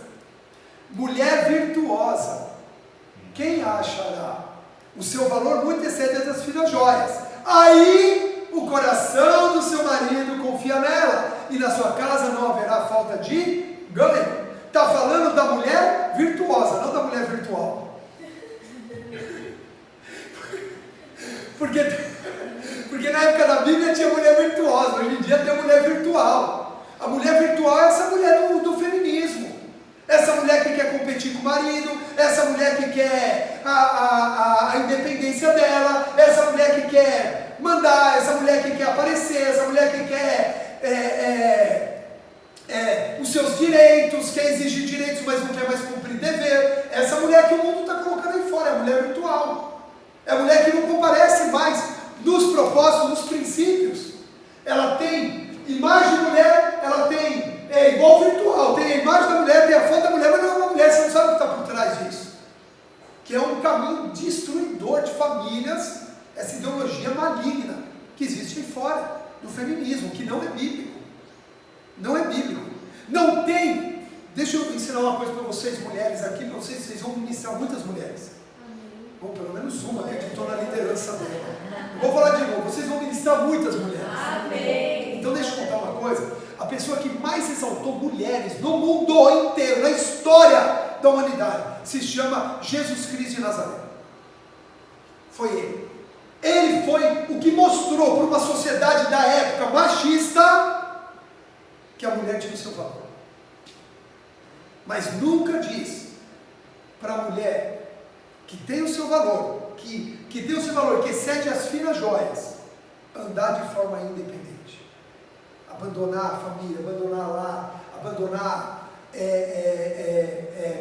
Mulher virtuosa, quem a achará? O seu valor muito excede das finas joias. Aí o coração do seu marido confia nela, e na sua casa não haverá falta de ganho. Está falando da mulher virtuosa, não da mulher virtual. Porque na época da Bíblia tinha mulher virtuosa, hoje em dia tem a mulher virtual. A mulher virtual é essa mulher do feminismo. Essa mulher que quer competir com o marido, essa mulher que quer a independência dela, essa mulher que quer mandar, essa mulher que quer aparecer, essa mulher que quer os seus direitos, quer exigir direitos, mas não quer mais cumprir dever. Essa mulher que o mundo está colocando aí fora, é a mulher virtual. É a mulher que não comparece mais nos propósitos, nos princípios. Ela tem imagem de mulher, ela tem, igual virtual, tem a imagem da mulher, tem a foto da mulher, mas não é uma mulher, você não sabe o que está por trás disso. Que é um caminho destruidor de famílias, essa ideologia maligna que existe aí fora do feminismo, que não é bíblico. Não é bíblico. Não tem. Deixa eu ensinar uma coisa para vocês, mulheres, aqui, para vocês vão ministrar muitas mulheres. Bom, pelo menos uma, né, que estou na liderança dela. Eu vou falar de novo, vocês vão ministrar muitas mulheres. Amém. Então deixa eu contar uma coisa. A pessoa que mais exaltou mulheres no mundo inteiro, na história da humanidade, se chama Jesus Cristo de Nazaré. Foi ele. Ele foi o que mostrou para uma sociedade da época machista que a mulher tinha o seu valor. Mas nunca diz para a mulher que tem o seu valor, que tem o seu valor, que excede as finas joias, andar de forma independente. Abandonar a família, abandonar lá, abandonar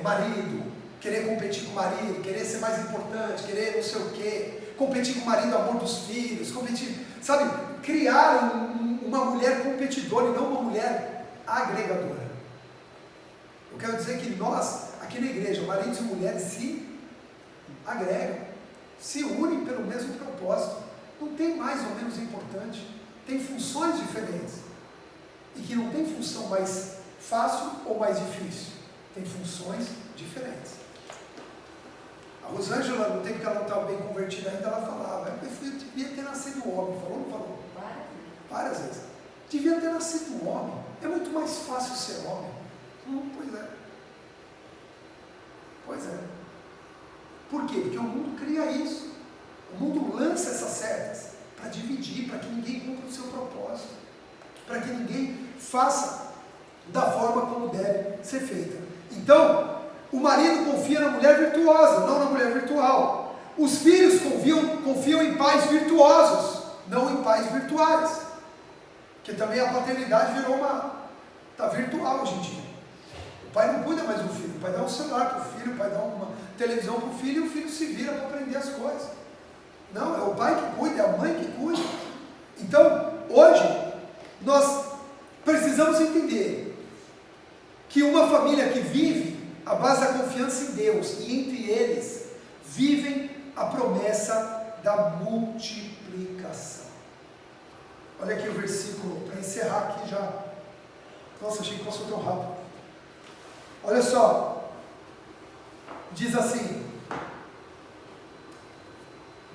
marido, querer competir com o marido, querer ser mais importante, querer não sei o quê, competir com o marido, amor dos filhos, competir, sabe, criar uma mulher competidora e não uma mulher agregadora. Eu quero dizer que nós, aqui na igreja, maridos e mulheres se agregam, se unem pelo mesmo propósito. Não tem mais ou menos importante, tem funções diferentes. E que não tem função mais fácil ou mais difícil, tem funções diferentes. A Rosângela, no tempo que ela não estava bem convertida ainda, ela falava, eu devia ter nascido homem. Falou ou não falou? Várias vezes. Devia ter nascido homem. É muito mais fácil ser homem. Pois é. Pois é. Por quê? Porque o mundo cria isso. O mundo lança essas setas para dividir, para que ninguém cumpra o seu propósito, para que ninguém faça da forma como deve ser feita. Então, o marido confia na mulher virtuosa, não na mulher virtual. Os filhos confiam em pais virtuosos, não em pais virtuais. Porque também a paternidade virou está virtual hoje em dia. O pai não cuida mais do filho, o pai dá um celular para o filho, o pai dá uma televisão para o filho e o filho se vira para aprender as coisas. Não, é o pai que cuida, é a mãe que cuida. Então, hoje, nós precisamos entender que uma família que vive à base da confiança em Deus e entre eles vivem a promessa da multiplicação. Olha aqui o versículo, para encerrar aqui já. Nossa, achei que passou tão rápido. Olha só, diz assim,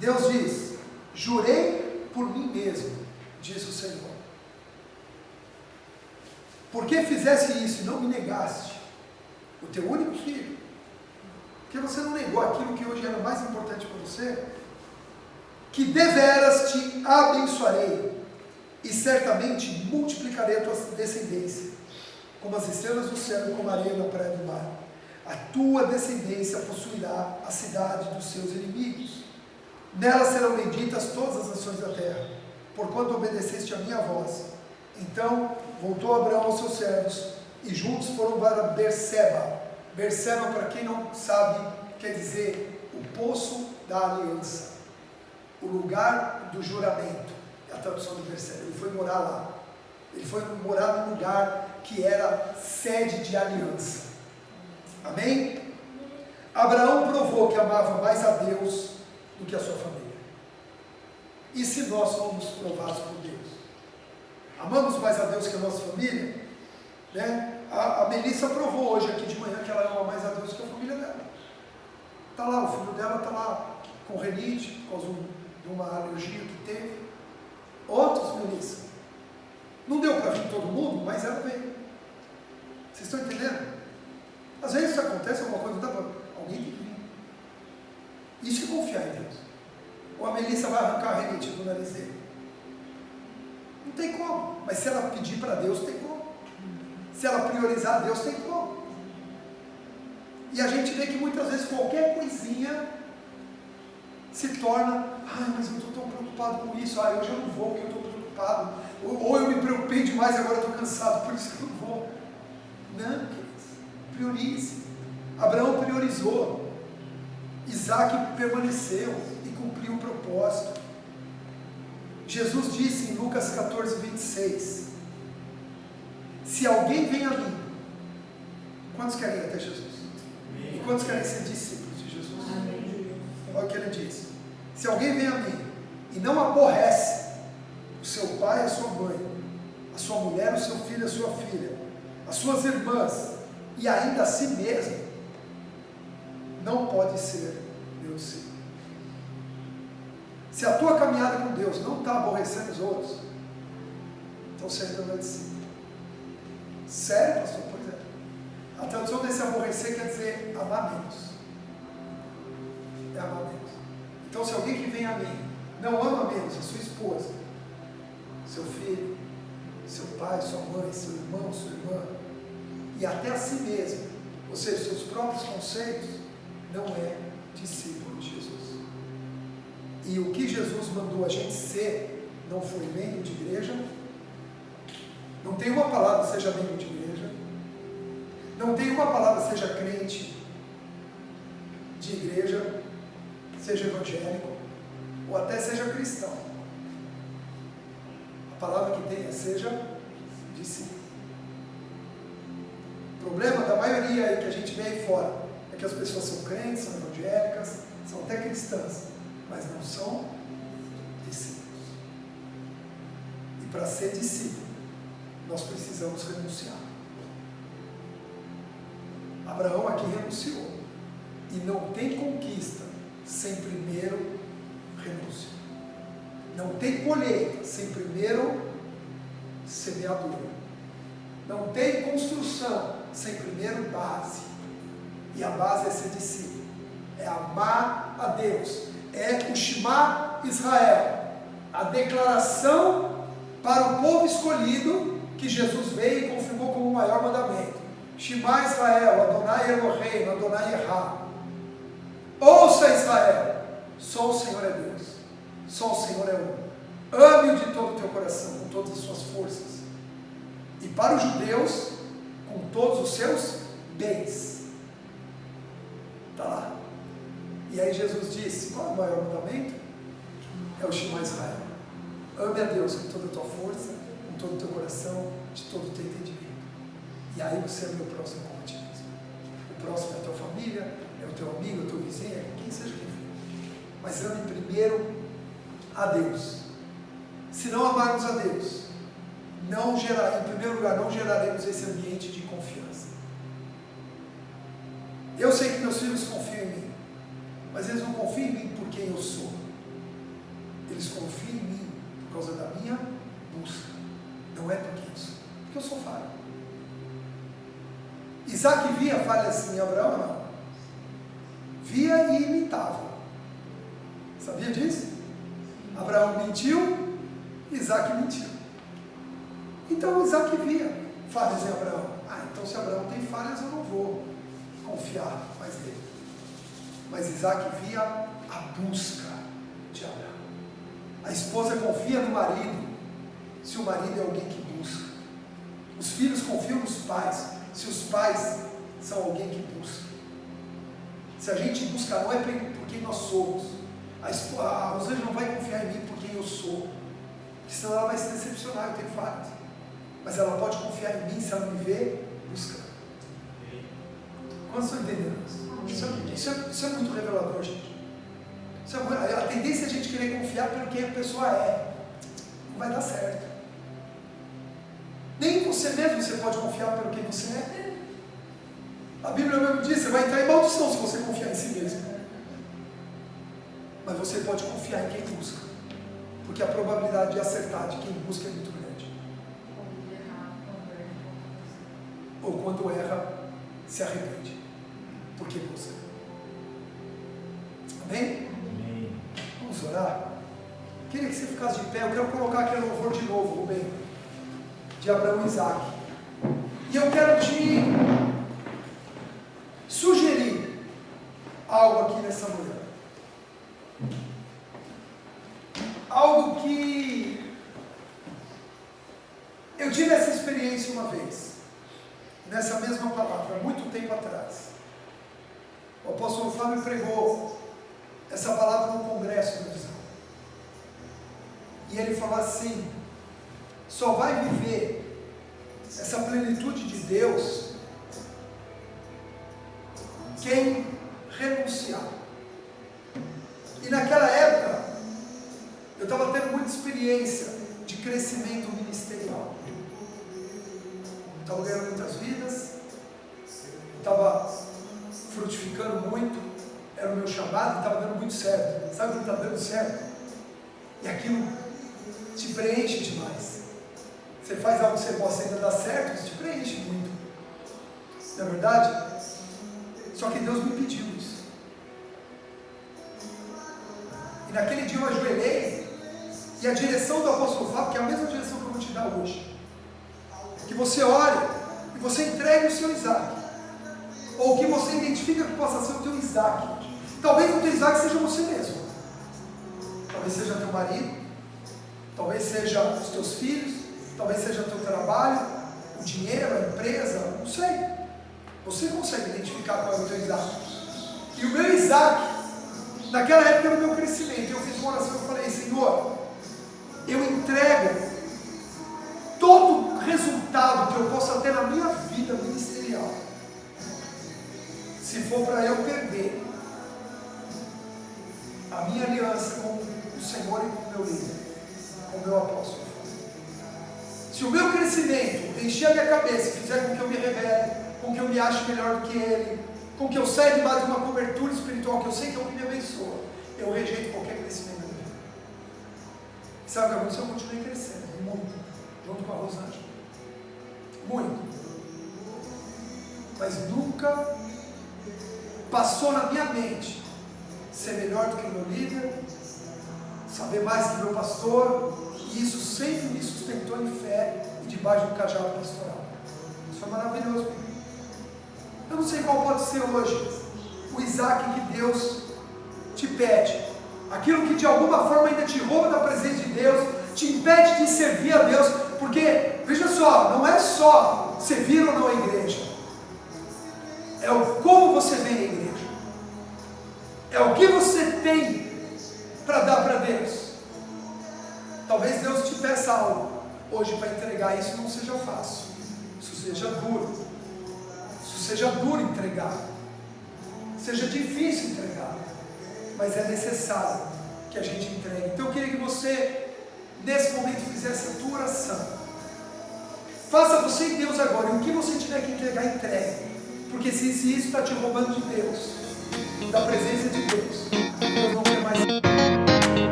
Deus diz, jurei por mim mesmo, diz o Senhor. Por que fizeste isso e não me negaste o teu único filho? Porque você não negou aquilo que hoje era mais importante para você? Que deveras te abençoarei e certamente multiplicarei a tua descendência, como as estrelas do céu e como a areia na praia do mar. A tua descendência possuirá a cidade dos seus inimigos. Nela serão benditas todas as nações da terra, porquanto obedeceste a minha voz. Então voltou Abraão aos seus servos e juntos foram para Berseba. Berseba, para quem não sabe, quer dizer o poço da aliança, o lugar do juramento. É a tradução de Berseba. Ele foi morar lá. Ele foi morar num lugar que era sede de aliança. Amém? Abraão provou que amava mais a Deus do que a sua família. E se nós fomos provados por Deus? Amamos mais a Deus que a nossa família? Né? A Melissa provou hoje aqui de manhã que ela ama mais a Deus que a família dela. Está lá, o filho dela está lá com renite, por causa de uma alergia que teve. Outros, Melissa. Não deu para vir todo mundo, mas ela veio. Vocês estão entendendo? Às vezes isso acontece, alguma coisa, não dá para... Alguém tem que vir. Isso é confiar em Deus. Ou a Melissa vai arrancar a renite do nariz dele. Não tem como. Mas se ela pedir para Deus, tem como. Se ela priorizar Deus, tem como. E a gente vê que muitas vezes qualquer coisinha se torna, mas eu estou tão preocupado com isso, hoje eu não vou porque eu estou preocupado, ou eu me preocupei demais e agora estou cansado, por isso que eu não vou. Não, queridos, priorize. Abraão priorizou, Isaac permaneceu e cumpriu o propósito. Jesus disse em Lucas 14, 26, se alguém vem a mim, quantos querem ir até Jesus? E quantos querem ser discípulos de Jesus? Olha o que ele diz, se alguém vem a mim e não aborrece o seu pai, a sua mãe, a sua mulher, o seu filho, a sua filha, as suas irmãs e ainda a si mesmo, não pode ser meu discípulo. Se a tua caminhada com Deus não está aborrecendo os outros, então você ainda não é discípulo. Sério, pastor? Pois é. A tradução desse aborrecer quer dizer amar menos. É amar menos. Então, se alguém que vem a mim não ama menos a sua esposa, seu filho, seu pai, sua mãe, seu irmão, sua irmã, e até a si mesmo, ou seja, seus próprios conceitos, não é discípulo de Jesus. E o que Jesus mandou a gente ser, não foi membro de igreja, não tem uma palavra seja membro de igreja, não tem uma palavra seja crente de igreja, seja evangélico, ou até seja cristão. A palavra que tem é seja discípulo. problema da maioria aí que a gente vê aí fora é que as pessoas são crentes, são evangélicas, são até cristãs, mas não são discípulos. E para ser discípulo, nós precisamos renunciar. Abraão aqui renunciou. E não tem conquista sem primeiro renúncia. Não tem colheita sem primeiro semeadura. Não tem construção sem primeiro base. E a base é ser discípulo. É amar a Deus. É o Shema Israel. A declaração para o povo escolhido que Jesus veio e confirmou como o maior mandamento. Shema Israel, Adonai Eloheinu, Adonai Erra. Ouça Israel, só o Senhor é Deus. Só o Senhor é um. Ame-o de todo o teu coração, com todas as suas forças. E para os judeus, com todos os seus bens. Está lá. E aí Jesus disse, qual é o maior mandamento? É o Shema Israel. Ame a Deus com toda a tua força, com todo o teu coração, de todo o teu entendimento. E aí você ama o próximo como a ti mesmo. O próximo é a tua família, é o teu amigo, é o teu vizinho, é quem seja quem for. Mas ame primeiro a Deus. Se não amarmos a Deus, em primeiro lugar, não geraremos esse ambiente de confiança. Eu sei que meus filhos confiam em mim, mas eles não confiam em mim por quem eu sou. Eles confiam em mim por causa da minha busca. Não é por quem eu sou, porque eu sou falho. Isaac via falhas em Abraão, não? Via e imitava. Sabia disso? Abraão mentiu, Isaac mentiu. Então Isaac via falhas em Abraão. Então se Abraão tem falhas, eu não vou confiar mais nele. Mas Isaac via a busca de Abraão. A esposa confia no marido, se o marido é alguém que busca. Os filhos confiam nos pais, se os pais são alguém que busca. Se a gente busca, não é por quem nós somos. A Rosângela não vai confiar em mim por quem eu sou, porque senão ela vai se decepcionar, eu tenho falhas. Mas ela pode confiar em mim se ela me vê buscando. Quantos estão entendendo isso? Isso é muito revelador, gente. A tendência é a gente querer confiar pelo que a pessoa é. Não vai dar certo. Nem em você mesmo você pode confiar pelo que você é. A Bíblia mesmo diz, você vai entrar em maldição se você confiar em si mesmo. Mas você pode confiar em quem busca. Porque a probabilidade de acertar de quem busca é muito grande. Ou quando erra, se arrepende. Porque busca. Amém? Amém. Vamos orar? Queria que você ficasse de pé. Eu quero colocar aquele louvor de novo, Rubem. De Abraão e Isaac. E eu quero te sugerir algo aqui nessa manhã. Algo que eu tive essa experiência uma vez, nessa mesma palavra, há muito tempo atrás. O apóstolo Fábio pregou essa palavra num congresso da visão. E ele falou assim: só vai viver essa plenitude de Deus quem renunciar. E naquela época, eu estava tendo muita experiência de crescimento ministerial. Eu estava ganhando muitas vidas, eu estava frutificando muito, era o meu chamado e estava dando muito certo. Sabe o que está dando certo? E aquilo te preenche demais. Você faz algo que você gosta e ainda dá certo, isso te preenche muito. Não é verdade? Só que Deus me pediu isso. E naquele dia eu ajoelhei, e a direção do apóstolo Fábio, que é a mesma direção que eu vou te dar hoje, que você ore e você entregue o seu Isaac, ou que você identifica que possa ser o teu Isaac. Talvez o teu Isaac seja você mesmo, talvez seja teu marido, talvez seja os teus filhos, talvez seja teu trabalho, o dinheiro, a empresa, não sei. Você consegue identificar qual é o teu Isaac. E o meu Isaac, naquela época era o meu crescimento. Eu fiz uma oração e falei: Senhor, eu entrego todo resultado que eu possa ter na minha vida ministerial for para eu perder a minha aliança com o Senhor e com o meu líder, com o meu apóstolo, se o meu crescimento encher a minha cabeça, fizer com que eu me rebele, com que eu me ache melhor do que ele, com que eu saia debaixo de uma cobertura espiritual que eu sei que é o que me abençoa, eu rejeito qualquer crescimento da minha vida. Sabe o que aconteceu? Eu continuei crescendo, muito, junto com a Rosângela. Muito. Mas nunca passou na minha mente ser melhor do que o meu líder, saber mais que o meu pastor, e isso sempre me sustentou em fé e debaixo do cajado pastoral. Isso foi maravilhoso. Eu não sei qual pode ser hoje o Isaac que Deus te pede, aquilo que de alguma forma ainda te rouba da presença de Deus, te impede de servir a Deus, porque, veja só, não é só servir ou não a igreja, é o como você vem à igreja, é o que você tem para dar para Deus. Talvez Deus te peça algo hoje para entregar, isso não seja fácil, isso seja duro, isso seja duro entregar, seja difícil entregar, mas é necessário que a gente entregue. Então eu queria que você, nesse momento, fizesse a tua oração. Faça você e Deus agora, e o que você tiver que entregar, entregue, porque se isso está te roubando de Deus, da presença de Deus, Deus não quer mais.